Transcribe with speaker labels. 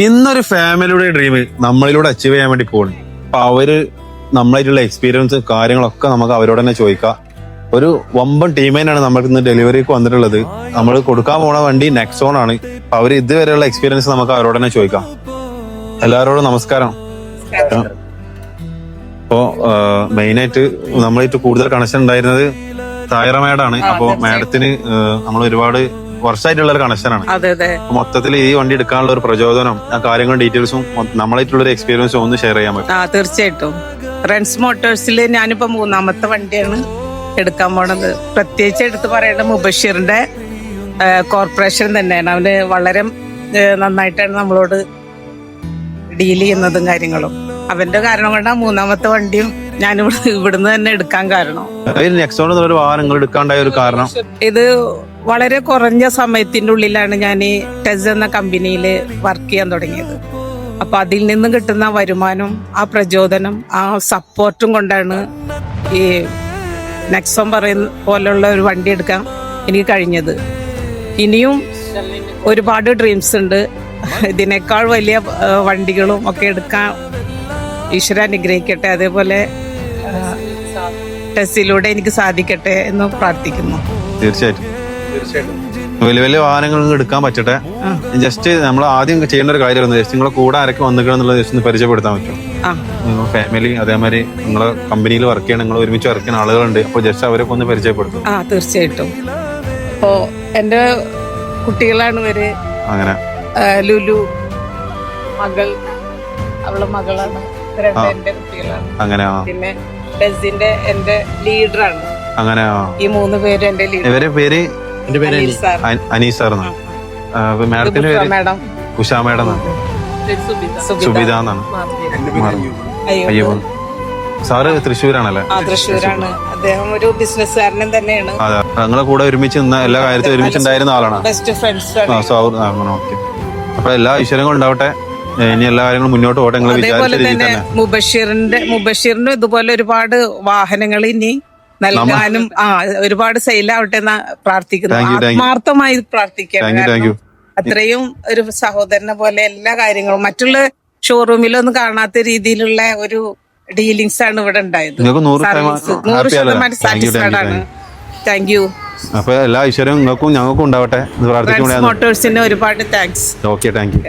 Speaker 1: ഇന്നൊരു ഫാമിലിയുടെ ഡ്രീം നമ്മളിലൂടെ അച്ചീവ് ചെയ്യാൻ വേണ്ടി പോകുന്നു. അപ്പൊ അവര് നമ്മളായിട്ടുള്ള എക്സ്പീരിയൻസ് കാര്യങ്ങളൊക്കെ നമുക്ക് അവരോട് തന്നെ ചോദിക്കാം. ഒരു വമ്പൻ ടീമേനാണ് നമ്മൾക്ക് ഇന്ന് ഡെലിവറിക്ക് വന്നിട്ടുള്ളത്. നമ്മൾ കൊടുക്കാൻ പോണ വണ്ടി നെക്സോൺ ആണ്. അപ്പൊ അവര് ഇതുവരെയുള്ള എക്സ്പീരിയൻസ് നമുക്ക് അവരോട് തന്നെ ചോദിക്കാം. എല്ലാവരോടും നമസ്കാരം. അപ്പോ മെയിനായിട്ട് നമ്മളായിട്ട് കൂടുതൽ കണക്ഷൻ ഉണ്ടായിരുന്നത് തായറ മാഡാണ്. അപ്പോ മാഡത്തിന് നമ്മൾ ഒരുപാട് വർഷമായിട്ടുള്ള ഒരു കണക്ഷനാണ്. മൊത്തത്തിൽ ഈ വണ്ടി എടുക്കാനുള്ള ഒരു പ്രചോദനം, ആ കാര്യങ്ങളും ഡീറ്റെയിൽസും നമ്മളായിട്ടുള്ള ഒരു എക്സ്പീരിയൻസും ഒന്ന് ഷെയർ ചെയ്യാൻ പറ്റും?
Speaker 2: തീർച്ചയായിട്ടും. റെൻസ് മോട്ടോഴ്സിൽ ഞാനിപ്പോ 3ാമത്തെ വണ്ടിയാണ് എടുക്കാൻ പോണത്. പ്രത്യേകിച്ച് എടുത്ത് പറയേണ്ട മുബഷീറിന്റെ കോർപ്പറേഷൻ തന്നെയാണ്. അവന് വളരെ നന്നായിട്ടാണ് നമ്മളോട് ഡീൽ ചെയ്യുന്നതും കാര്യങ്ങളും. അവന്റെ കാരണം കൊണ്ടാണ് 3ാമത്തെ വണ്ടിയും ഞാൻ ഇവിടുന്ന് തന്നെ എടുക്കാൻ കാരണം.
Speaker 1: നെക്സോൺ ഒരു വാഹനം നിങ്ങൾ എടുക്കാണ്ടായ ഒരു കാരണം?
Speaker 2: ഇത് വളരെ കുറഞ്ഞ സമയത്തിന്റെ ഉള്ളിലാണ് ഞാൻ ഈ ടെസ് എന്ന കമ്പനിയിൽ വർക്ക് ചെയ്യാൻ തുടങ്ങിയത്. അപ്പൊ അതിൽ നിന്ന് കിട്ടുന്ന വരുമാനം, ആ പ്രചോദനം, ആ സപ്പോർട്ടും കൊണ്ടാണ് ഈ നെക്സോൺ പറയുന്ന പോലുള്ള ഒരു വണ്ടി എടുക്കാൻ എനിക്ക് കഴിഞ്ഞത്. ഇനിയും ഒരുപാട് ഡ്രീംസ് ഉണ്ട്. ഇതിനേക്കാൾ വലിയ വണ്ടികളും ഒക്കെ എടുക്കാൻ ഈശ്വര അനുഗ്രഹിക്കട്ടെ. അതേപോലെ ടെസ്സിലൂടെ എനിക്ക് സാധിക്കട്ടെ എന്ന് പ്രാർത്ഥിക്കുന്നു.
Speaker 1: തീർച്ചയായിട്ടും വലിയ വലിയ വാഹനങ്ങൾ എടുക്കാൻ പറ്റട്ടെ. ജസ്റ്റ് നമ്മൾ ആദ്യം ചെയ്യേണ്ട ഒരു കാര്യമായിരുന്നു, ജസ്റ്റ് നിങ്ങളെ കൂടെ ആരൊക്കെ വന്നിട്ടുള്ളത് ജസ്റ്റ് ഒന്ന് പരിചയപ്പെടുത്താൻ പറ്റും? ഫാമിലി, അതേമാതിരി നിങ്ങളെ കമ്പനിയിൽ വർക്ക് ചെയ്യണം, നിങ്ങൾ ഒരുമിച്ച് വർക്ക് ചെയ്യുന്ന ആളുകളുണ്ട്. അപ്പൊ ജസ്റ്റ് അവരൊക്കെ ഒന്ന് പരിചയപ്പെടുത്തും?
Speaker 2: തീർച്ചയായിട്ടും. അപ്പോ എന്റെ കുട്ടികളാണ് ഇവര്.
Speaker 1: അങ്ങനെ
Speaker 2: ലുലു മകൾ, അവളെ മകളാണ്. എന്റെ കുട്ടികളാണ്.
Speaker 1: അങ്ങനെ
Speaker 2: പിന്നെ ടെസ്സിന്റെ എന്റെ ലീഡറാണ്.
Speaker 1: അങ്ങനെ
Speaker 2: ഈ 3 പേര് എന്റെ ലീഡർ.
Speaker 1: ഇവരെ പേര്? എന്റെ പേര് അനീസ് സാർ. മാഡത്തിന്റെ പേര്? ഉഷ മാഡം. സുബിത എന്നാണ്. അയ്യോ, സാറ് തൃശ്ശൂരാണല്ലേ?
Speaker 2: തൃശ്ശൂരാണ്. അദ്ദേഹം ഒരു ബിസിനസ്സുകാരനും തന്നെയാണ്.
Speaker 1: അതെ, നിങ്ങളെ കൂടെ ഒരുമിച്ച് നിന്ന എല്ലാ കാര്യത്തിലും ഒരുമിച്ചുണ്ടായിരുന്ന ആളാണ്.
Speaker 2: Best friends.
Speaker 1: ഓക്കെ. അപ്പൊ എല്ലാ ഈശ്വരങ്ങളും ഉണ്ടാവട്ടെ. ഇനി എല്ലാ കാര്യങ്ങളും മുന്നോട്ട് പോട്ടെ.
Speaker 2: അതേപോലെ തന്നെ മുബഷീറിന്റെ ഇതുപോലെ ഒരുപാട് വാഹനങ്ങൾ ഇനി നൽകാനും ഒരുപാട് സെയിലാവട്ടെ എന്ന് പ്രാർത്ഥിക്കുന്നു. ആത്മാർത്ഥമായി പ്രാർത്ഥിക്കാം. അത്രയും ഒരു സഹോദരനെ പോലെ എല്ലാ കാര്യങ്ങളും മറ്റുള്ള ഷോറൂമിലൊന്നും കാണാത്ത രീതിയിലുള്ള ഒരു ഡീലിങ്സ് ആണ് ഇവിടെ ഉണ്ടായത്. 100% സാറ്റിസ്ഫൈഡ് ആണ്. Thank you.
Speaker 1: അപ്പൊ എല്ലാ ഈശ്വരവും നിങ്ങൾക്കും ഞങ്ങൾക്കും ഉണ്ടാവട്ടെ.
Speaker 2: മോട്ടോഴ്സിന് ഒരുപാട് താങ്ക്സ്.
Speaker 1: Okay, thank you.